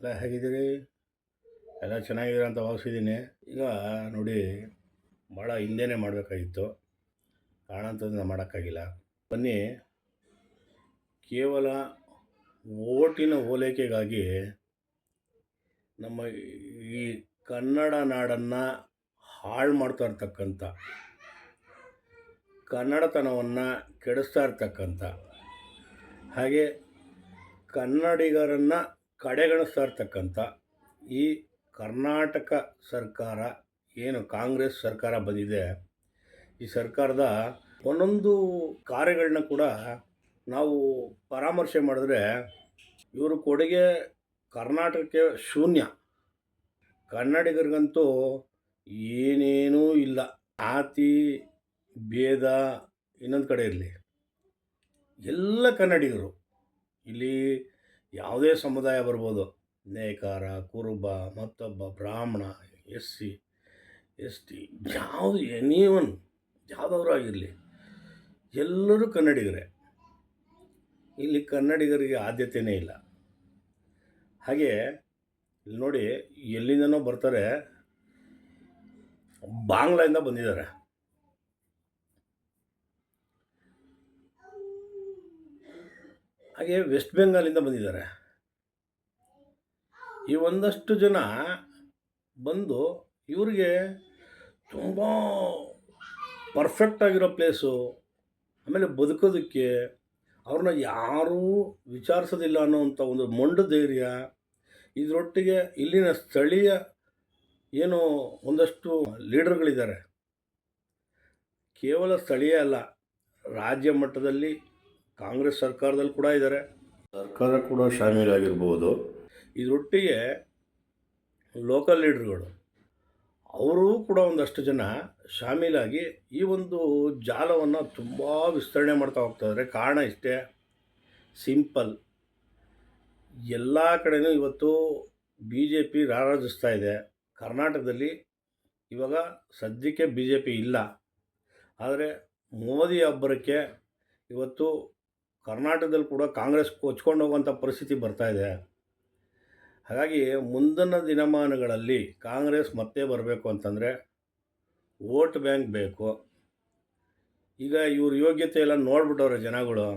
ಎಲ್ಲ ಹೇಗಿದ್ದೀರಿ? ಎಲ್ಲ ಚೆನ್ನಾಗಿದ್ದೀರ ಅಂತ ಭಾವಿಸಿದ್ದೀನಿ. ಈಗ ನೋಡಿ, ಭಾಳ ಹಿಂದೆನೇ ಮಾಡಬೇಕಾಗಿತ್ತು. ಕಾರಣಾಂತರದಿಂದ ಮಾಡೋಕ್ಕಾಗಿಲ್ಲ. ಬನ್ನಿ, ಕೇವಲ ಓಟಿನ ಓಲೈಕೆಗಾಗಿ ನಮ್ಮ ಈ ಕನ್ನಡ ನಾಡನ್ನು ಹಾಳು ಮಾಡ್ತಾ ಇರ್ತಕ್ಕಂಥ, ಕನ್ನಡತನವನ್ನು ಕೆಡಿಸ್ತಾ ಇರ್ತಕ್ಕಂಥ, ಹಾಗೆ ಕನ್ನಡಿಗರನ್ನು ಕಡೆಗಣಿಸ್ತಾ ಇರ್ತಕ್ಕಂಥ ಈ ಕರ್ನಾಟಕ ಸರ್ಕಾರ, ಏನು ಕಾಂಗ್ರೆಸ್ ಸರ್ಕಾರ ಬಂದಿದೆ, ಈ ಸರ್ಕಾರದ ಒಂದೊಂದು ಕಾರ್ಯಗಳನ್ನ ಕೂಡ ನಾವು ಪರಾಮರ್ಶೆ ಮಾಡಿದ್ರೆ ಇವರು ಕೊಡುಗೆ ಕರ್ನಾಟಕಕ್ಕೆ ಶೂನ್ಯ. ಕನ್ನಡಿಗರಿಗಂತೂ ಏನೇನೂ ಇಲ್ಲ. ಜಾತಿ ಭೇದ ಇನ್ನೊಂದು ಕಡೆ ಇರಲಿ, ಎಲ್ಲ ಕನ್ನಡಿಗರು ಇಲ್ಲಿ ಯಾವುದೇ ಸಮುದಾಯ ಬರ್ಬೋದು. ನೇಕಾರ, ಕುರುಬ, ಮತ್ತೊಬ್ಬ ಬ್ರಾಹ್ಮಣ, SC ST, ಯಾವುದು ಎನಿವನ್ ಯಾವುದವರು ಆಗಿರಲಿ, ಎಲ್ಲರೂ ಕನ್ನಡಿಗರೇ. ಇಲ್ಲಿ ಕನ್ನಡಿಗರಿಗೆ ಆದ್ಯತೆಯೇ ಇಲ್ಲ. ಹಾಗೆ ಇಲ್ಲಿ ನೋಡಿ, ಎಲ್ಲಿಂದನೋ ಬರ್ತಾರೆ, ಬಾಂಗ್ಲಾದಿಂದ ಬಂದಿದ್ದಾರೆ, ಹಾಗೆ ವೆಸ್ಟ್ ಬೆಂಗಾಲಿಂದ ಬಂದಿದ್ದಾರೆ. ಈ ಒಂದಷ್ಟು ಜನ ಬಂದು ಇವ್ರಿಗೆ ತುಂಬ ಪರ್ಫೆಕ್ಟಾಗಿರೋ ಪ್ಲೇಸು, ಆಮೇಲೆ ಬದುಕೋದಕ್ಕೆ ಅವ್ರನ್ನ ಯಾರೂ ವಿಚಾರಿಸೋದಿಲ್ಲ ಅನ್ನೋವಂಥ ಒಂದು ಮೊಂಡು ಧೈರ್ಯ, ಇದರೊಟ್ಟಿಗೆ ಇಲ್ಲಿನ ಸ್ಥಳೀಯ ಏನು ಒಂದಷ್ಟು ಲೀಡರ್ಗಳಿದ್ದಾರೆ, ಕೇವಲ ಸ್ಥಳೀಯ ಅಲ್ಲ, ರಾಜ್ಯ ಮಟ್ಟದಲ್ಲಿ ಕಾಂಗ್ರೆಸ್ ಸರ್ಕಾರದಲ್ಲಿ ಕೂಡ ಇದ್ದಾರೆ, ಸರ್ಕಾರ ಕೂಡ ಶಾಮೀಲಾಗಿರ್ಬೋದು. ಇದರೊಟ್ಟಿಗೆ ಲೋಕಲ್ ಲೀಡ್ರುಗಳು ಅವರೂ ಕೂಡ ಒಂದಷ್ಟು ಜನ ಶಾಮೀಲಾಗಿ ಈ ಒಂದು ಜಾಲವನ್ನು ತುಂಬ ವಿಸ್ತರಣೆ ಮಾಡ್ತಾ ಹೋಗ್ತಾಯಿದ್ದಾರೆ. ಕಾರಣ ಇಷ್ಟೇ ಸಿಂಪಲ್, ಎಲ್ಲ ಕಡೆಯೂ ಇವತ್ತು BJP ರಾರಾಜಿಸ್ತಾ ಇದೆ. ಕರ್ನಾಟಕದಲ್ಲಿ ಇವಾಗ ಸದ್ಯಕ್ಕೆ BJP ಇಲ್ಲ, ಆದರೆ ಮೋದಿ ಅಬ್ಬರಕ್ಕೆ ಇವತ್ತು ಕರ್ನಾಟಕದಲ್ಲಿ ಕೂಡ ಕಾಂಗ್ರೆಸ್ ಕೊಚ್ಕೊಂಡು ಹೋಗುವಂಥ ಪರಿಸ್ಥಿತಿ ಬರ್ತಾಯಿದೆ. ಹಾಗಾಗಿ ಮುಂದಿನ ದಿನಮಾನಗಳಲ್ಲಿ ಕಾಂಗ್ರೆಸ್ ಮತ್ತೆ ಬರಬೇಕು ಅಂತಂದರೆ ವೋಟ್ ಬ್ಯಾಂಕ್ ಬೇಕು. ಈಗ ಇವ್ರ ಯೋಗ್ಯತೆ ಎಲ್ಲ ನೋಡ್ಬಿಟ್ಟವ್ರೆ ಜನಗಳು,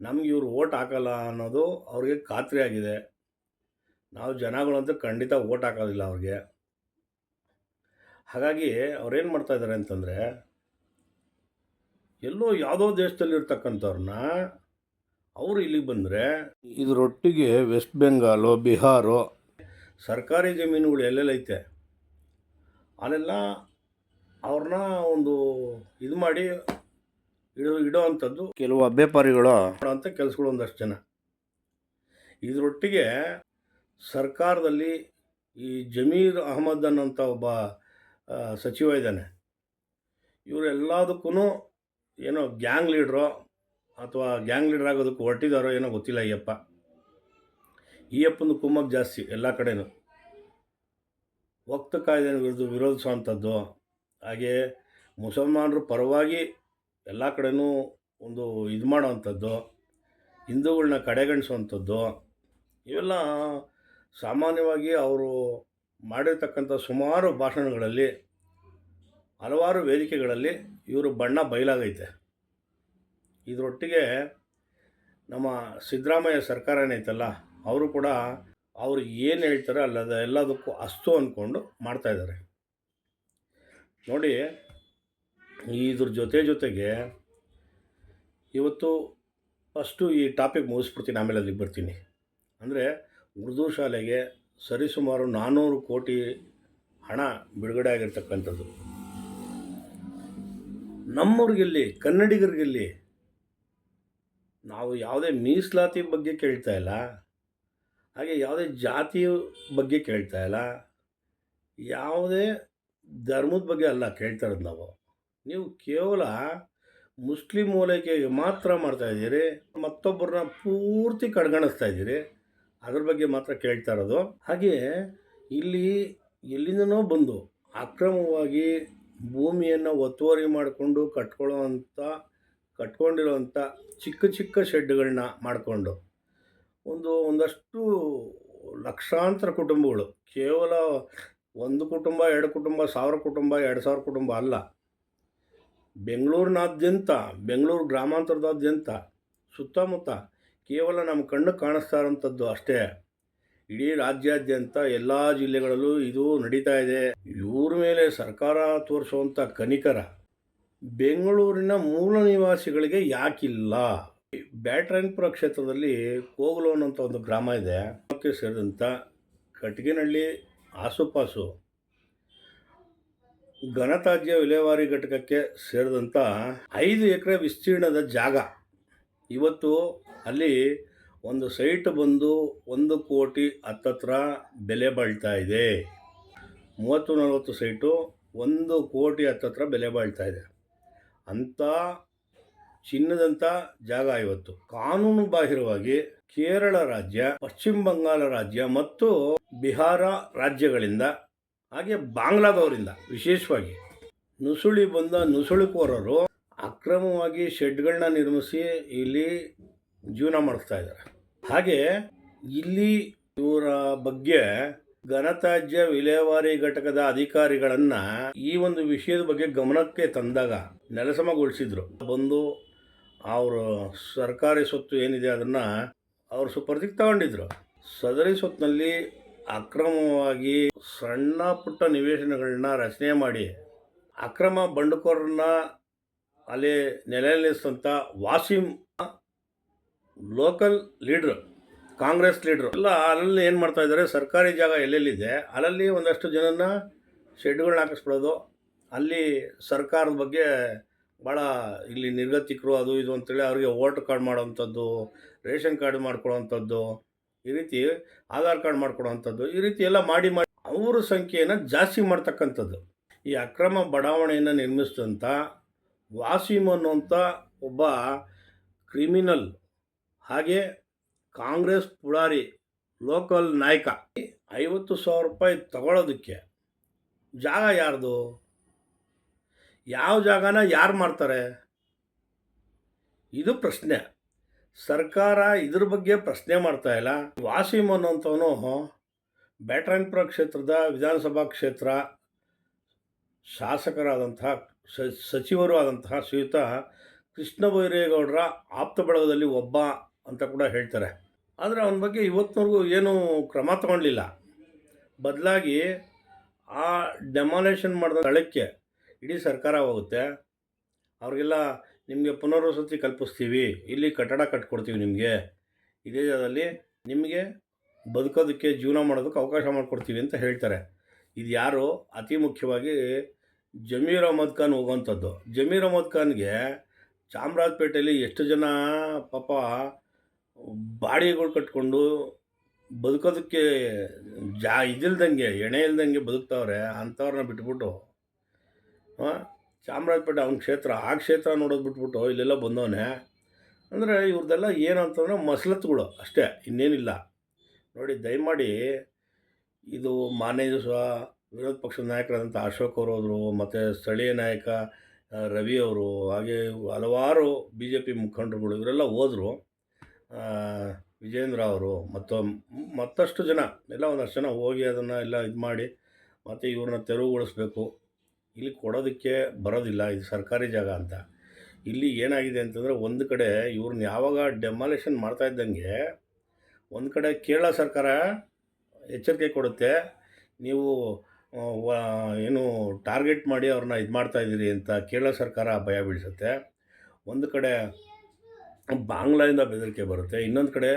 ನಮ್ಗೆ ಇವ್ರು ವೋಟ್ ಹಾಕಲ್ಲ ಅನ್ನೋದು ಅವ್ರಿಗೆ ಖಾತ್ರಿ ಆಗಿದೆ. ನಾವು ಜನಗಳಂತೂ ಖಂಡಿತ ವೋಟ್ ಹಾಕೋದಿಲ್ಲ ಅವ್ರಿಗೆ. ಹಾಗಾಗಿ ಅವ್ರೇನು ಮಾಡ್ತಾಯಿದ್ದಾರೆ ಅಂತಂದರೆ, ಎಲ್ಲೋ ಯಾವುದೋ ದೇಶದಲ್ಲಿರ್ತಕ್ಕಂಥವ್ರನ್ನ ಅವರು ಇಲ್ಲಿಗೆ ಬಂದರೆ ಇದರೊಟ್ಟಿಗೆ ವೆಸ್ಟ್ ಬೆಂಗಾಲು, ಬಿಹಾರು ಸರ್ಕಾರಿ ಜಮೀನುಗಳು ಎಲ್ಲೆಲ್ಲೈತೆ ಅಲ್ಲೆಲ್ಲ ಅವ್ರನ್ನ ಒಂದು ಇದು ಮಾಡಿ ಇಡೋ ಅಂಥದ್ದು ಕೆಲವು ಅಭ್ಯಪಾರಿಗಳು ಅಂತ ಕೆಲಸಗಳು ಒಂದಷ್ಟು ಜನ. ಇದರೊಟ್ಟಿಗೆ ಸರ್ಕಾರದಲ್ಲಿ ಈ ಜಮೀರ್ ಅಹಮದ್ ಅನ್ನೋಂಥ ಒಬ್ಬ ಸಚಿವ ಇದ್ದಾನೆ. ಇವರೆಲ್ಲದಕ್ಕೂ ಏನೋ ಗ್ಯಾಂಗ್ ಲೀಡ್ರೋ ಅಥವಾ ಗ್ಯಾಂಗ್ ಲೀಡರ್ ಆಗೋದಕ್ಕೆ ಹೊರಟಿದ್ದಾರೋ ಏನೋ ಗೊತ್ತಿಲ್ಲ. ಈ ಅಪ್ಪನ ಕುಮ್ಮಕ್ ಜಾಸ್ತಿ ಎಲ್ಲ ಕಡೆಯೂ. ವಕ್ತ ಕಾಯ್ದೆ ವಿರೋಧಿಸುವಂಥದ್ದು, ಹಾಗೆ ಮುಸಲ್ಮಾನರ ಪರವಾಗಿ ಎಲ್ಲ ಕಡೆಯೂ ಒಂದು ಇದು ಮಾಡೋವಂಥದ್ದು, ಹಿಂದೂಗಳನ್ನ ಕಡೆಗಣಿಸುವಂಥದ್ದು, ಇವೆಲ್ಲ ಸಾಮಾನ್ಯವಾಗಿ ಅವರು ಮಾಡಿರ್ತಕ್ಕಂಥ ಸುಮಾರು ಭಾಷಣಗಳಲ್ಲಿ, ಹಲವಾರು ವೇದಿಕೆಗಳಲ್ಲಿ ಇವರು ಬಣ್ಣ ಬಯಲಾಗೈತೆ. ಇದರೊಟ್ಟಿಗೆ ನಮ್ಮ ಸಿದ್ದರಾಮಯ್ಯ ಸರ್ಕಾರ ಏನೈತಲ್ಲ, ಅವರು ಕೂಡ ಅವರು ಏನು ಹೇಳ್ತಾರೆ ಅಲ್ಲದ ಎಲ್ಲದಕ್ಕೂ ಅಸ್ತು ಅಂದ್ಕೊಂಡು ಮಾಡ್ತಾಯಿದ್ದಾರೆ. ನೋಡಿ, ಇದ್ರ ಜೊತೆಗೆ ಇವತ್ತು ಫಸ್ಟು ಈ ಟಾಪಿಕ್ ಮುಗಿಸ್ಬಿಡ್ತೀನಿ, ಆಮೇಲೆ ಅಲ್ಲಿಗೆ ಬರ್ತೀನಿ. ಅಂದರೆ ಉರ್ದು ಶಾಲೆಗೆ ಸರಿಸುಮಾರು 400 ಕೋಟಿ ಹಣ ಬಿಡುಗಡೆ ಆಗಿರ್ತಕ್ಕಂಥದ್ದು. ನಮ್ಮವ್ರಿಗೆಲ್ಲಿ, ಕನ್ನಡಿಗರಿಗೆಲ್ಲಿ, ನಾವು ಯಾವುದೇ ಮೀಸಲಾತಿ ಬಗ್ಗೆ ಕೇಳ್ತಾ ಇಲ್ಲ, ಹಾಗೆ ಯಾವುದೇ ಜಾತಿಯ ಬಗ್ಗೆ ಕೇಳ್ತಾ ಇಲ್ಲ, ಯಾವುದೇ ಧರ್ಮದ ಬಗ್ಗೆ ಅಲ್ಲ ಕೇಳ್ತಾ ಇರೋದು ನಾವು. ನೀವು ಕೇವಲ ಮುಸ್ಲಿಂ ಓಲೈಕೆಗೆ ಮಾತ್ರ ಮಾಡ್ತಾಯಿದ್ದೀರಿ, ಮತ್ತೊಬ್ಬರನ್ನ ಪೂರ್ತಿ ಕಡೆಗಣಿಸ್ತಾ ಇದ್ದೀರಿ, ಅದ್ರ ಬಗ್ಗೆ ಮಾತ್ರ ಕೇಳ್ತಾ ಇರೋದು. ಹಾಗೆ ಇಲ್ಲಿ ಎಲ್ಲಿಂದನೋ ಬಂದು ಅಕ್ರಮವಾಗಿ ಭೂಮಿಯನ್ನು ಒತ್ತುವರಿ ಮಾಡಿಕೊಂಡು ಕಟ್ಕೊಂಡಿರೋವಂಥ ಚಿಕ್ಕ ಶೆಡ್ಡುಗಳನ್ನ ಮಾಡಿಕೊಂಡು ಒಂದಷ್ಟು ಲಕ್ಷಾಂತರ ಕುಟುಂಬಗಳು. ಕೇವಲ 1 ಕುಟುಂಬ, 2 ಕುಟುಂಬ, 1000 ಕುಟುಂಬ, 2000 ಕುಟುಂಬ ಅಲ್ಲ. ಬೆಂಗಳೂರಿನಾದ್ಯಂತ, ಬೆಂಗಳೂರು ಗ್ರಾಮಾಂತರದಾದ್ಯಂತ, ಸುತ್ತಮುತ್ತ ಕೇವಲ ನಮ್ಮ ಕಣ್ಣಿಗೆ ಕಾಣಿಸ್ತಾ ಇರೋಂಥದ್ದು ಅಷ್ಟೇ. ಇಡೀ ರಾಜ್ಯಾದ್ಯಂತ ಎಲ್ಲ ಜಿಲ್ಲೆಗಳಲ್ಲೂ ಇದು ನಡೀತಾ ಇದೆ. ಇವ್ರ ಮೇಲೆ ಸರ್ಕಾರ ತೋರಿಸುವಂಥ ಕನಿಕರ ಬೆಂಗಳೂರಿನ ಮೂಲ ನಿವಾಸಿಗಳಿಗೆ ಯಾಕಿಲ್ಲ? ಬ್ಯಾಟರಾಯನಪುರ ಕ್ಷೇತ್ರದಲ್ಲಿ ಕೋಗಲು ಅನ್ನೋಂಥ ಒಂದು ಗ್ರಾಮ ಇದೆ. ಅದಕ್ಕೆ ಸೇರಿದಂಥ ಕಟ್ಗೆನಹಳ್ಳಿ ಆಸುಪಾಸು ಘನತ್ಯಾಜ್ಯ ವಿಲೇವಾರಿ ಘಟಕಕ್ಕೆ ಸೇರಿದಂಥ 5 ಎಕರೆ ವಿಸ್ತೀರ್ಣದ ಜಾಗ ಇವತ್ತು ಅಲ್ಲಿ ಒಂದು ಸೈಟ್ ಬಂದು 1 ಕೋಟಿ ಹತ್ತತ್ರ ಬೆಲೆ ಬಾಳ್ತಾ ಇದೆ. 30-40 ಸೈಟು 1 ಕೋಟಿ ಹತ್ತತ್ರ ಬೆಲೆ ಬಾಳ್ತಾ ಇದೆ. ಅಂಥ ಚಿನ್ನದಂಥ ಜಾಗ ಇವತ್ತು ಕಾನೂನು ಬಾಹಿರವಾಗಿ ಕೇರಳ ರಾಜ್ಯ, ಪಶ್ಚಿಮ ಬಂಗಾಳ ರಾಜ್ಯ ಮತ್ತು ಬಿಹಾರ ರಾಜ್ಯಗಳಿಂದ, ಹಾಗೆ ಬಾಂಗ್ಲಾದವರಿಂದ ವಿಶೇಷವಾಗಿ ನುಸುಳಿ ಬಂದ ನುಸುಳುಕೋರರು ಅಕ್ರಮವಾಗಿ ಶೆಡ್ಗಳನ್ನ ನಿರ್ಮಿಸಿ ಇಲ್ಲಿ ಜೀವನ ಮಾಡಿಸ್ತಾ ಇದ್ದಾರೆ. ಹಾಗೆ ಇಲ್ಲಿ ಇವರ ಬಗ್ಗೆ ಘನತ್ಯಾಜ್ಯ ವಿಲೇವಾರಿ ಘಟಕದ ಅಧಿಕಾರಿಗಳನ್ನು ಈ ಒಂದು ವಿಷಯದ ಬಗ್ಗೆ ಗಮನಕ್ಕೆ ತಂದಾಗ ನೆಲಸಮಗೊಳಿಸಿದ್ರು. ಬಂದು ಅವರು ಸರ್ಕಾರಿ ಸ್ವತ್ತು ಏನಿದೆ ಅದನ್ನು ಅವರು ಸುಪರ್ದಿಗೆ ತಗೊಂಡಿದ್ರು. ಸದರಿ ಸ್ವತ್ತಿನಲ್ಲಿ ಅಕ್ರಮವಾಗಿ ಸಣ್ಣ ಪುಟ್ಟ ನಿವೇಶನಗಳನ್ನ ರಚನೆ ಮಾಡಿ ಅಕ್ರಮ ಬಂಡುಕೋರನ್ನ ಅಲ್ಲಿ ನೆಲೆನಿಲ್ಲಿಸಿದಂಥ ವಾಸಿಂ ಲೋಕಲ್ ಲೀಡ್ರು, ಕಾಂಗ್ರೆಸ್ ಲೀಡ್ರು ಎಲ್ಲ ಅಲ್ಲಲ್ಲಿ ಏನು ಮಾಡ್ತಾ ಇದ್ದಾರೆ, ಸರ್ಕಾರಿ ಜಾಗ ಎಲ್ಲೆಲ್ಲಿದೆ ಅಲ್ಲಲ್ಲಿ ಒಂದಷ್ಟು ಜನನ ಶೆಡ್ಗಳನ್ನ ಹಾಕಿಸ್ಬಿಡೋದು. ಅಲ್ಲಿ ಸರ್ಕಾರದ ಬಗ್ಗೆ ಭಾಳ ಇಲ್ಲಿ ನಿರ್ಗತಿಕರು ಅದು ಇದು ಅಂತೇಳಿ ಅವ್ರಿಗೆ ವೋಟರ್ ಕಾರ್ಡ್ ಮಾಡೋವಂಥದ್ದು, ರೇಷನ್ ಕಾರ್ಡ್ ಮಾಡ್ಕೊಳ್ಳೋವಂಥದ್ದು, ಈ ರೀತಿ ಆಧಾರ್ ಕಾರ್ಡ್ ಮಾಡ್ಕೊಡೋವಂಥದ್ದು, ಈ ರೀತಿ ಎಲ್ಲ ಮಾಡಿ ಅವರ ಸಂಖ್ಯೆಯನ್ನು ಜಾಸ್ತಿ ಮಾಡ್ತಕ್ಕಂಥದ್ದು. ಈ ಅಕ್ರಮ ಬಡಾವಣೆಯನ್ನು ನಿರ್ಮಿಸಿದಂಥ ವಾಸಿಂ ಅನ್ನುವಂಥ ಒಬ್ಬ ಕ್ರಿಮಿನಲ್, ಹಾಗೆ ಕಾಂಗ್ರೆಸ್ ಪುಡಾರಿ ಲೋಕಲ್ ನಾಯಕ 50,000 ರೂಪಾಯಿ ತಗೊಳ್ಳೋದಕ್ಕೆ ಜಾಗ ಯಾರ್ದು? ಯಾವ ಜಾಗನ ಯಾರು ಮಾಡ್ತಾರೆ? ಇದು ಪ್ರಶ್ನೆ. ಸರ್ಕಾರ ಇದ್ರ ಬಗ್ಗೆ ಪ್ರಶ್ನೆ ಮಾಡ್ತಾ ಇಲ್ಲ. ವಾಸಿಂ ಅನ್ನೋಂಥವನು ಬ್ಯಾಟರಾಯನಪುರ ಕ್ಷೇತ್ರದ ವಿಧಾನಸಭಾ ಕ್ಷೇತ್ರ ಶಾಸಕರಾದಂತಹ ಸಚಿವರು ಆದಂತಹ ಶ್ರೀಯುತ ಕೃಷ್ಣ ಬೈರೇಗೌಡರ ಆಪ್ತ ಬಳಗದಲ್ಲಿ ಒಬ್ಬ ಅಂತ ಕೂಡ ಹೇಳ್ತಾರೆ. ಆದರೆ ಅವನ ಬಗ್ಗೆ ಇವತ್ತಿನವರೆಗೂ ಏನೂ ಕ್ರಮ ತಗೊಳ್ಳಿಲ್ಲ. ಬದಲಾಗಿ ಆ ಡೆಮಾಲೇಷನ್ ಮಾಡಿದ ಸ್ಥಳಕ್ಕೆ ಇಡೀ ಸರ್ಕಾರ ಹೋಗುತ್ತೆ. ಅವ್ರಿಗೆಲ್ಲ ನಿಮಗೆ ಪುನರ್ವಸತಿ ಕಲ್ಪಿಸ್ತೀವಿ, ಇಲ್ಲಿ ಕಟ್ಟಡ ಕಟ್ಕೊಡ್ತೀವಿ, ನಿಮಗೆ ಇದೇ ಜಾಗದಲ್ಲಿ ನಿಮಗೆ ಬದುಕೋದಕ್ಕೆ ಜೀವನ ಮಾಡೋದಕ್ಕೆ ಅವಕಾಶ ಮಾಡಿಕೊಡ್ತೀವಿ ಅಂತ ಹೇಳ್ತಾರೆ. ಇದು ಯಾರು? ಅತಿ ಮುಖ್ಯವಾಗಿ ಜಮೀರ್ ಅಹಮದ್ ಖಾನ್ ಹೋಗುವಂಥದ್ದು. ಜಮೀರ್ ಅಹಮದ್ ಖಾನ್ಗೆ ಚಾಮರಾಜಪೇಟೆಯಲ್ಲಿ ಎಷ್ಟು ಜನ ಪಾಪ ಬಾಡಿಗೆಗಳು ಕಟ್ಕೊಂಡು ಬದುಕೋದಕ್ಕೆ ಇದಿಲ್ದಂಗೆ, ಎಣೆ ಇಲ್ದಂಗೆ ಬದುಕ್ತಾವ್ರೆ. ಅಂಥವ್ರನ್ನ ಬಿಟ್ಬಿಟ್ಟು ಚಾಮರಾಜಪೇಟೆ ಅವನ ಕ್ಷೇತ್ರ, ಆ ಕ್ಷೇತ್ರ ನೋಡೋದು ಬಿಟ್ಬಿಟ್ಟು ಇಲ್ಲೆಲ್ಲ ಬಂದವನೇ. ಅಂದರೆ ಇವ್ರದ್ದೆಲ್ಲ ಏನಂತಂದರೆ ಮಸಲತ್ತುಗಳು ಅಷ್ಟೇ, ಇನ್ನೇನಿಲ್ಲ. ನೋಡಿ, ದಯಮಾಡಿ ಇದು ಮಾನ್ಯ ವಿರೋಧ ಪಕ್ಷದ ನಾಯಕರಾದಂಥ ಅಶೋಕ್ ಅವರು ಹೋದರು, ಮತ್ತು ಸ್ಥಳೀಯ ನಾಯಕ ರವಿ ಅವರು, ಹಾಗೆ ಹಲವಾರು BJP ಮುಖಂಡರುಗಳು ಇವರೆಲ್ಲ ಹೋದರು. ವಿಜೇಂದ್ರ ಅವರು ಮತ್ತಷ್ಟು ಜನ ಎಲ್ಲ ಒಂದಷ್ಟು ಜನ ಹೋಗಿ ಅದನ್ನು ಎಲ್ಲ ಇದು ಮಾಡಿ ಮತ್ತು ಇವ್ರನ್ನ ತೆರವುಗೊಳಿಸ್ಬೇಕು. ಇಲ್ಲಿ ಕೊಡೋದಕ್ಕೆ ಬರೋದಿಲ್ಲ, ಇದು ಸರ್ಕಾರಿ ಜಾಗ ಅಂತ. ಇಲ್ಲಿ ಏನಾಗಿದೆ ಅಂತಂದರೆ, ಒಂದು ಕಡೆ ಇವ್ರನ್ನ ಯಾವಾಗ ಡೆಮಾಲೇಷನ್ ಮಾಡ್ತಾ ಇದ್ದಂಗೆ ಒಂದು ಕಡೆ ಕೇರಳ ಸರ್ಕಾರ ಎಚ್ಚರಿಕೆ ಕೊಡುತ್ತೆ, ನೀವು ಏನು ಟಾರ್ಗೆಟ್ ಮಾಡಿ ಅವ್ರನ್ನ ಇದು ಮಾಡ್ತಾಯಿದ್ದೀರಿ ಅಂತ ಕೇರಳ ಸರ್ಕಾರ ಭಯ ಬೀಳಿಸುತ್ತೆ. ಒಂದು ಕಡೆ ಬಾಂಗ್ಲಾದಿಂದ ಬೆದರಿಕೆ ಬರುತ್ತೆ, ಇನ್ನೊಂದು ಕಡೆ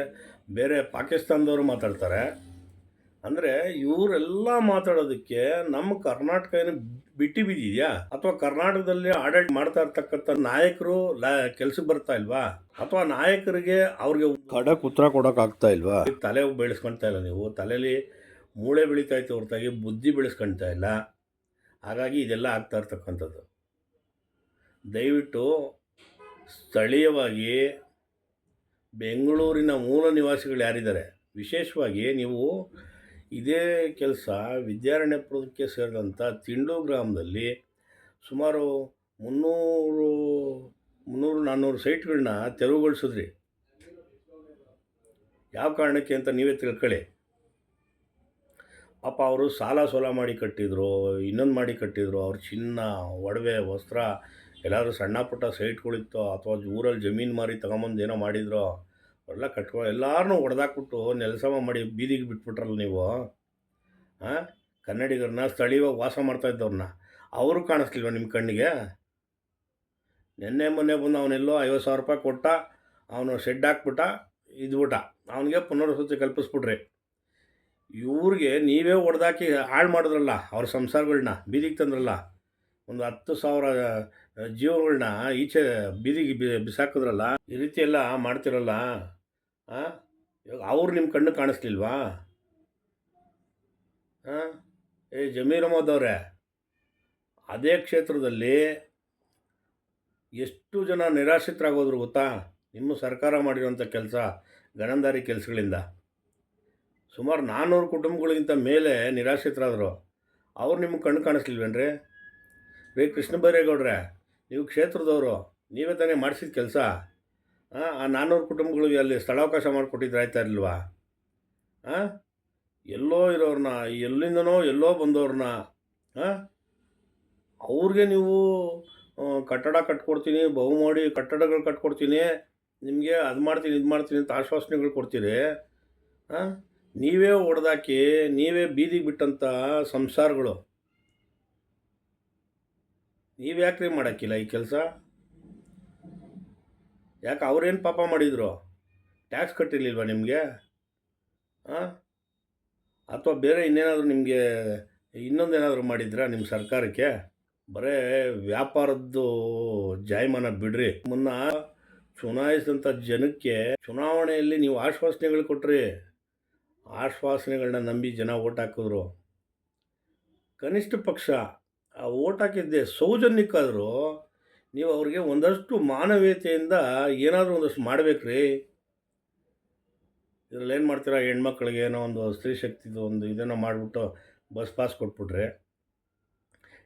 ಬೇರೆ ಪಾಕಿಸ್ತಾನದವರು ಮಾತಾಡ್ತಾರೆ. ಅಂದರೆ ಇವರೆಲ್ಲ ಮಾತಾಡೋದಕ್ಕೆ ನಮ್ಮ ಕರ್ನಾಟಕ ಏನು ಬಿಟ್ಟು ಬಿದ್ದಿದೆಯಾ? ಅಥವಾ ಕರ್ನಾಟಕದಲ್ಲಿ ಆಡಳಿತ ಮಾಡ್ತಾ ಇರ್ತಕ್ಕಂಥ ನಾಯಕರು ಕೆಲ್ಸಕ್ಕೆ ಬರ್ತಾ ಇಲ್ವಾ? ಅಥವಾ ನಾಯಕರಿಗೆ ಅವ್ರಿಗೆ ಖಡಕ್ ಉತ್ತರ ಕೊಡೋಕ್ಕಾಗ್ತಾ ಇಲ್ವಾ? ತಲೆ ಬೆಳೆಸ್ಕೊಳ್ತಾ ಇಲ್ಲ. ನೀವು ತಲೆಯಲ್ಲಿ ಮೂಳೆ ಬೆಳೀತಾ ಇತ್ತು ಹೊರತಾಗಿ ಬುದ್ಧಿ ಬೆಳೆಸ್ಕೊಳ್ತಾ ಇಲ್ಲ. ಹಾಗಾಗಿ ಇದೆಲ್ಲ ಆಗ್ತಾ ಇರ್ತಕ್ಕಂಥದ್ದು. ದಯವಿಟ್ಟು ಸ್ಥಳೀಯವಾಗಿ ಬೆಂಗಳೂರಿನ ಮೂಲ ನಿವಾಸಿಗಳು ಯಾರಿದ್ದಾರೆ, ವಿಶೇಷವಾಗಿ ನೀವು ಇದೇ ಕೆಲಸ ವಿದ್ಯಾರಣ್ಯಪುರಕ್ಕೆ ಸೇರಿದಂಥ ತಿಂಡು ಗ್ರಾಮದಲ್ಲಿ ಸುಮಾರು 300-400 ಸೈಟ್ಗಳನ್ನ ತೆರವುಗೊಳಿಸಿದ್ರಿ. ಯಾವ ಕಾರಣಕ್ಕೆ ಅಂತ ನೀವೇ ತಿಳ್ಕೊಳ್ಳಿ. ಪಾಪ ಅವರು ಸಾಲ ಸೋಲ ಮಾಡಿ ಕಟ್ಟಿದ್ರು, ಇನ್ನೊಂದು ಮಾಡಿ ಕಟ್ಟಿದ್ರು. ಅವ್ರ ಚಿನ್ನ, ಒಡವೆ, ವಸ್ತ್ರ ಎಲ್ಲಾದ್ರೂ ಸಣ್ಣ ಪುಟ್ಟ ಸೈಟ್ಗಳಿತ್ತೋ ಅಥವಾ ಊರಲ್ಲಿ ಜಮೀನು ಮಾರಿ ತಗೊಂಬಂದು ಏನೋ ಮಾಡಿದ್ರೋ ಅವೆಲ್ಲ ಎಲ್ಲಾರನ್ನೂ ಹೊಡೆದಾಕ್ಬಿಟ್ಟು ನೆಲಸಮ ಮಾಡಿ ಬೀದಿಗೆ ಬಿಟ್ಬಿಟ್ರಲ್ಲ ನೀವು. ಹಾಂ, ಕನ್ನಡಿಗರನ್ನ ಸ್ಥಳೀಯವಾಗಿ ವಾಸ ಮಾಡ್ತಾ ಇದ್ದವ್ರನ್ನ ಅವರು ಕಾಣಿಸ್ಲಿಲ್ವ ನಿಮ್ಮ ಕಣ್ಣಿಗೆ? ನಿನ್ನೆ ಮೊನ್ನೆ ಬಂದು ಅವನೆಲ್ಲೋ 50,000 ರೂಪಾಯಿ ಕೊಟ್ಟ, ಅವನು ಶೆಡ್ ಹಾಕ್ಬಿಟ್ಟ, ಇದ್ಬಿಟ್ಟ, ಅವನಿಗೆ ಪುನರ್ವಸತಿ ಕಲ್ಪಿಸ್ಬಿಟ್ರಿ. ಇವ್ರಿಗೆ ನೀವೇ ಹೊಡೆದಾಕಿ ಹಾಳು ಮಾಡಿದ್ರಲ್ಲ ಅವ್ರ ಸಂಸಾರಗಳ್ನ, ಬೀದಿಗೆ ತಂದ್ರಲ್ಲ. ಒಂದು 10,000 ಜೀವಗಳನ್ನ ಈಚೆ ಬೀದಿಗೆ ಬಿಸಾಕಿದ್ರಲ್ಲ. ಈ ರೀತಿ ಎಲ್ಲ ಮಾಡ್ತಿರಲ್ಲ. ಹಾಂ, ಇವಾಗ ಅವ್ರು ನಿಮ್ಮ ಕಣ್ಣು ಕಾಣಿಸ್ಲಿಲ್ವಾ? ಹಾಂ, ಜಮೀರ್ ಅಹ್ಮದ್ ಅವರೇ, ಅದೇ ಕ್ಷೇತ್ರದಲ್ಲಿ ಎಷ್ಟು ಜನ ನಿರಾಶ್ರಿತರಾಗೋದ್ರು ಗೊತ್ತಾ? ನಿಮ್ಮ ಸರ್ಕಾರ ಮಾಡಿರೋಂಥ ಕೆಲಸ, ಗಣಂದಾರಿ ಕೆಲಸಗಳಿಂದ ಸುಮಾರು 400 ಕುಟುಂಬಗಳಿಗಿಂತ ಮೇಲೆ ನಿರಾಶ್ರಿತರಾದರು. ಅವ್ರು ನಿಮ್ಗೆ ಕಣ್ಣು ಕಾಣಿಸ್ಲಿಲ್ವೇನ್ರಿ? ರೀ ಕೃಷ್ಣ ಬೈರೇಗೌಡ್ರೆ, ನೀವು ಕ್ಷೇತ್ರದವರು, ನೀವೇ ತಾನೇ ಮಾಡಿಸಿದ ಕೆಲಸ. ಆ 400 ಕುಟುಂಬಗಳಿಗೆ ಅಲ್ಲಿ ಸ್ಥಳಾವಕಾಶ ಮಾಡಿಕೊಟ್ಟಿದ್ರೆ ಆಯ್ತಾ ಇರಲಿಲ್ವಾ? ಹಾಂ, ಎಲ್ಲೋ ಇರೋರನ್ನ, ಎಲ್ಲಿಂದನೋ ಎಲ್ಲೋ ಬಂದವ್ರನ್ನ, ಹಾಂ, ಅವ್ರಿಗೆ ನೀವು ಕಟ್ಟಡ ಕಟ್ಕೊಡ್ತೀನಿ, ಬಹುಮಹಡಿ ಕಟ್ಟಡಗಳು ಕಟ್ಕೊಡ್ತೀನಿ, ನಿಮಗೆ ಅದು ಮಾಡ್ತೀನಿ ಇದು ಮಾಡ್ತೀನಿ ಅಂತ ಆಶ್ವಾಸನೆಗಳು ಕೊಡ್ತೀರಿ. ಹಾಂ, ನೀವೇ ಹೊಡೆದಾಕಿ ನೀವೇ ಬೀದಿಗೆ ಬಿಟ್ಟಂಥ ಸಂಸಾರಗಳು ನೀವು ಯಾಕ್ರಿ ಮಾಡೋಕ್ಕಿಲ್ಲ ಈ ಕೆಲಸ? ಯಾಕೆ ಅವ್ರೇನು ಪಾಪ ಮಾಡಿದರು? ಟ್ಯಾಕ್ಸ್ ಕಟ್ಟಿರಲಿಲ್ವಾ ನಿಮಗೆ? ಹಾಂ, ಅಥವಾ ಬೇರೆ ಇನ್ನೇನಾದರೂ ನಿಮಗೆ ಇನ್ನೊಂದೇನಾದರೂ ಮಾಡಿದ್ರಾ ನಿಮ್ಮ ಸರ್ಕಾರಕ್ಕೆ? ಬರೇ ವ್ಯಾಪಾರದ್ದು ಜಾಯಮಾನ ಬಿಡ್ರಿ. ಮುನ್ನ ಚುನಾಯಿಸಿದಂಥ ಜನಕ್ಕೆ ಚುನಾವಣೆಯಲ್ಲಿ ನೀವು ಆಶ್ವಾಸನೆಗಳು ಕೊಟ್ರಿ. ಆಶ್ವಾಸನೆಗಳನ್ನ ನಂಬಿ ಜನ ಓಟ್ ಹಾಕಿದ್ರು. ಕನಿಷ್ಠ ಪಕ್ಷ ಆ ಓಟ್ ಹಾಕಿದ್ದೆ ಸೌಜನ್ಯಕ್ಕಾದರೂ ನೀವು ಅವ್ರಿಗೆ ಒಂದಷ್ಟು ಮಾನವೀಯತೆಯಿಂದ ಏನಾದರೂ ಒಂದಷ್ಟು ಮಾಡಬೇಕ್ರಿ. ಇದರಲ್ಲಿ ಏನು ಮಾಡ್ತೀರಾ? ಹೆಣ್ಮಕ್ಳಿಗೆ ಏನೋ ಒಂದು ಸ್ತ್ರೀ ಶಕ್ತಿದು ಒಂದು ಇದನ್ನು ಮಾಡಿಬಿಟ್ಟು ಬಸ್ ಪಾಸ್ ಕೊಟ್ಬಿಟ್ರೆ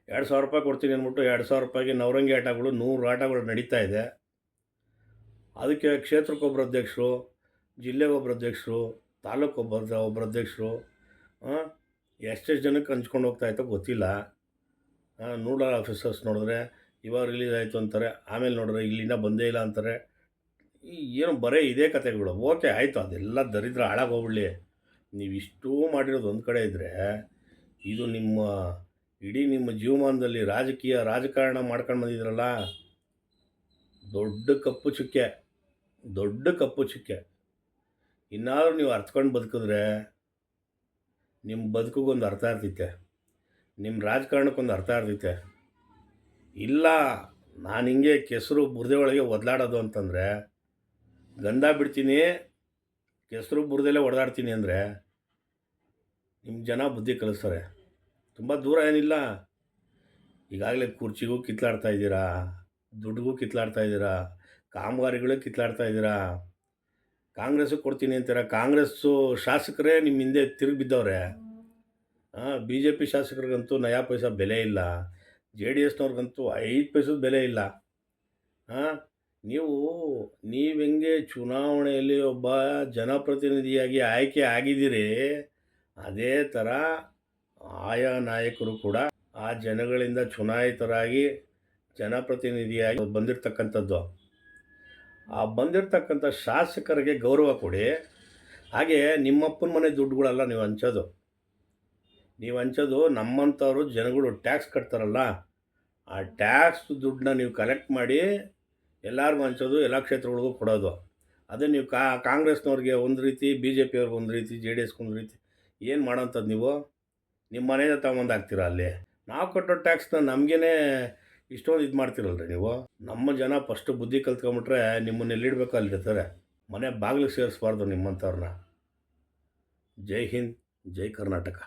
2,000 ರೂಪಾಯಿ ಕೊಡ್ತೀನಿ ಅಂದ್ಬಿಟ್ಟು 2,000 ರೂಪಾಯಿಗೆ ನವರಂಗಿ ಆಟಗಳು 100 ಆಟಗಳು ನಡೀತಾ ಇದೆ. ಅದಕ್ಕೆ ಕ್ಷೇತ್ರಕ್ಕೊಬ್ಬರು ಅಧ್ಯಕ್ಷರು, ಜಿಲ್ಲೆಗೊಬ್ಬರು ಅಧ್ಯಕ್ಷರು, ತಾಲೂಕೊಬ್ಬರು ಅಧ್ಯಕ್ಷರು, ಎಷ್ಟೆಷ್ಟು ಜನಕ್ಕೆ ಹಂಚ್ಕೊಂಡು ಹೋಗ್ತಾಯಿತ್ತೋ ಗೊತ್ತಿಲ್ಲ. ನೋಡಲ್ ಆಫೀಸರ್ಸ್ ನೋಡಿದ್ರೆ ಇವಾಗ ರಿಲೀಸ್ ಆಯಿತು ಅಂತಾರೆ, ಆಮೇಲೆ ನೋಡಿದ್ರೆ ಇಲ್ಲಿಂದ ಬಂದೇ ಇಲ್ಲ ಅಂತಾರೆ. ಏನು ಬರೀ ಇದೇ ಕತೆಗಳು. ಓಕೆ, ಆಯಿತು, ಅದೆಲ್ಲ ದರಿದ್ರ ಹಾಳಾಗೋಗ್ಬಿಡಲಿ. ನೀವಿಷ್ಟೂ ಮಾಡಿರೋದು ಒಂದು ಕಡೆ ಇದ್ದರೆ, ಇದು ನಿಮ್ಮ ಇಡೀ ನಿಮ್ಮ ಜೀವಮಾನದಲ್ಲಿ ರಾಜಕಾರಣ ಮಾಡ್ಕೊಂಡು ಬಂದಿದ್ರಲ್ಲ, ದೊಡ್ಡ ಕಪ್ಪು ಚುಕ್ಕೆ, ದೊಡ್ಡ ಕಪ್ಪು ಚುಕ್ಕೆ. ಇನ್ನಾದರೂ ನೀವು ಅರ್ಥಕೊಂಡು ಬದುಕಿದ್ರೆ ನಿಮ್ಮ ಬದುಕಿಗೊಂದು ಅರ್ಥ ಇರ್ತೈತೆ, ನಿಮ್ಮ ರಾಜಕಾರಣಕ್ಕೊಂದು ಅರ್ಥ ಇರ್ತೈತೆ. ಇಲ್ಲ ನಾನು ಹಿಂಗೆ ಕೆಸರು ಬುರದೆ ಒಳಗೆ ಒದಲಾಡೋದು ಅಂತಂದರೆ, ಗಂಧ ಬಿಡ್ತೀನಿ, ಕೆಸರು ಬುರದೆಲ್ಲೇ ಹೊಡೆದಾಡ್ತೀನಿ ಅಂದರೆ ನಿಮ್ಮ ಜನ ಬುದ್ಧಿ ಕಲಿಸ್ತಾರೆ. ತುಂಬ ದೂರ ಏನಿಲ್ಲ. ಈಗಾಗಲೇ ಕುರ್ಚಿಗೂ ಕಿತ್ಲಾಡ್ತಾ ಇದ್ದೀರಾ, ದುಡ್ಡಿಗೂ ಕಿತ್ಲಾಡ್ತಾ ಇದ್ದೀರಾ, ಕಾಮಗಾರಿಗಳು ಕಿತ್ಲಾಡ್ತಾ ಇದ್ದೀರಾ. ಕಾಂಗ್ರೆಸ್ಸಿಗೆ ಕೊಡ್ತೀನಿ ಅಂತೀರ. ಕಾಂಗ್ರೆಸ್ಸು ಶಾಸಕರೇ ನಿಮ್ಮ ಹಿಂದೆ ತಿರುಗಿ ಬಿದ್ದವ್ರೆ. BJP ಶಾಸಕರಿಗಂತೂ ನಯಾ ಪೈಸಾ ಬೆಲೆ ಇಲ್ಲ. JDSನವ್ರಿಗಂತೂ 5 ಪೈಸದ ಬೆಲೆ ಇಲ್ಲ. ನೀವು ಹೆಂಗೆ ಚುನಾವಣೆಯಲ್ಲಿ ಒಬ್ಬ ಜನಪ್ರತಿನಿಧಿಯಾಗಿ ಆಯ್ಕೆ ಆಗಿದ್ದೀರಿ, ಅದೇ ಥರ ಆಯಾ ನಾಯಕರು ಕೂಡ ಆ ಜನಗಳಿಂದ ಚುನಾಯಿತರಾಗಿ ಜನಪ್ರತಿನಿಧಿಯಾಗಿ ಬಂದಿರತಕ್ಕಂಥದ್ದು. ಆ ಬಂದಿರತಕ್ಕಂಥ ಶಾಸಕರಿಗೆ ಗೌರವ ಕೊಡಿ. ಹಾಗೆ ನಿಮ್ಮಪ್ಪನ ಮನೆ ದುಡ್ಡುಗಳೆಲ್ಲ ನೀವು ಹಂಚೋದು ನಮ್ಮಂಥವ್ರು ಜನಗಳು ಟ್ಯಾಕ್ಸ್ ಕಟ್ತಾರಲ್ಲ, ಆ ಟ್ಯಾಕ್ಸ್ ದುಡ್ಡನ್ನ ನೀವು ಕಲೆಕ್ಟ್ ಮಾಡಿ ಎಲ್ಲರಿಗೂ ಹಂಚೋದು, ಎಲ್ಲ ಕ್ಷೇತ್ರಗಳಿಗೂ ಕೊಡೋದು. ಅದೇ ನೀವು ಕಾಂಗ್ರೆಸ್ನವ್ರಿಗೆ ಒಂದು ರೀತಿ, BJP ಅವ್ರಿಗೆ ಒಂದು ರೀತಿ, JDSಗೆ ಒಂದು ರೀತಿ ಏನು ಮಾಡೋಂಥದ್ದು ನೀವು? ನಿಮ್ಮ ಮನೆಯಿಂದ ತಗೊಂಡು ಹಾಕ್ತೀರಾ ಅಲ್ಲಿ. ನಾವು ಕಟ್ಟೋ ಟ್ಯಾಕ್ಸ್ನ ನಮಗೇ ಇಷ್ಟೊಂದು ಇದು ಮಾಡ್ತಿರಲ್ರಿ ನೀವು. ನಮ್ಮ ಜನ ಫಸ್ಟು ಬುದ್ಧಿ ಕಲ್ತ್ಕೊಂಬಿಟ್ರೆ ನಿಮ್ಮನ್ನು ಎಲ್ಲಿಡಬೇಕು ಅಲ್ಲಿರ್ತಾರೆ. ಮನೆ ಬಾಗಿಲಿಗೆ ಸೇರಿಸ್ಬಾರ್ದು ನಿಮ್ಮಂಥವ್ರನ್ನ. ಜೈ ಹಿಂದ್, ಜೈ ಕರ್ನಾಟಕ.